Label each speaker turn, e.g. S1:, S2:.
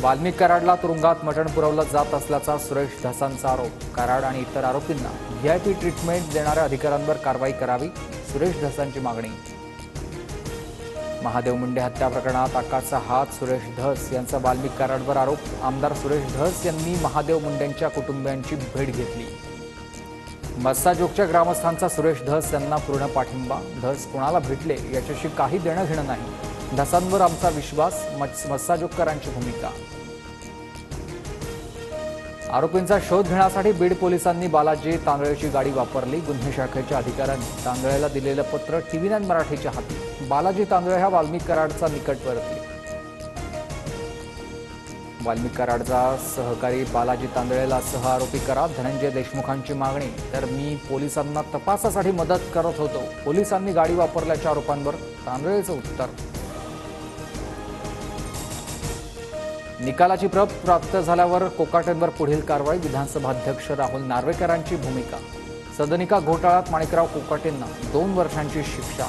S1: वाल्मिक कराडला तुरुंगात मटण पुरवलं जात असल्याचा सुरेश धसांचा आरोप। कराड आणि इतर आरोपींना व्हीआयपी ट्रीटमेंट देणाऱ्या अधिकाऱ्यांवर कारवाई करावी, सुरेश धसांची मागणी। महादेव मुंडे हत्या प्रकरणात अक्काचा हात सुरेश धस यांचा वाल्मिक कराडवर आरोप। आमदार सुरेश धस यांनी महादेव मुंडेंच्या कुटुंबियांची भेट घेतली। मस्साजोगच्या ग्रामस्थांचा सुरेश धस यांना पूर्ण पाठिंबा। धस कोणाला भेटले याच्याशी काही देणं घेणं नाही, धसांवर आमचा विश्वास, मस्साजोगकरांची भूमिका। आरोपींचा शोध घेण्यासाठी बीड पोलिसांनी बालाजी तांदळेची गाडी वापरली। गुन्हे शाखेच्या अधिकाऱ्यांनी तांदळेला दिलेलं पत्र TV9 मराठीच्या हाती। बालाजी तांदळे हा वाल्मिक कराडचा निकटवर्ती। वाल्मिक कराडचा सहकारी बालाजी तांदळेला सह आरोपी करा, धनंजय देशमुखांची मागणी। तर मी पोलिसांना तपासासाठी मदत करत होतो, पोलिसांनी गाडी वापरल्याच्या आरोपांवर तांदळेचं उत्तर। निकालाची प्रत प्राप्त झाल्यावर कोकाटेंवर पुढील कारवाई। विधानसभा अध्यक्ष राहुल नार्वेकरांची भूमिका। सदनिका घोटाळ्यात माणिकराव कोकाटेंना 2 वर्षांची शिक्षा।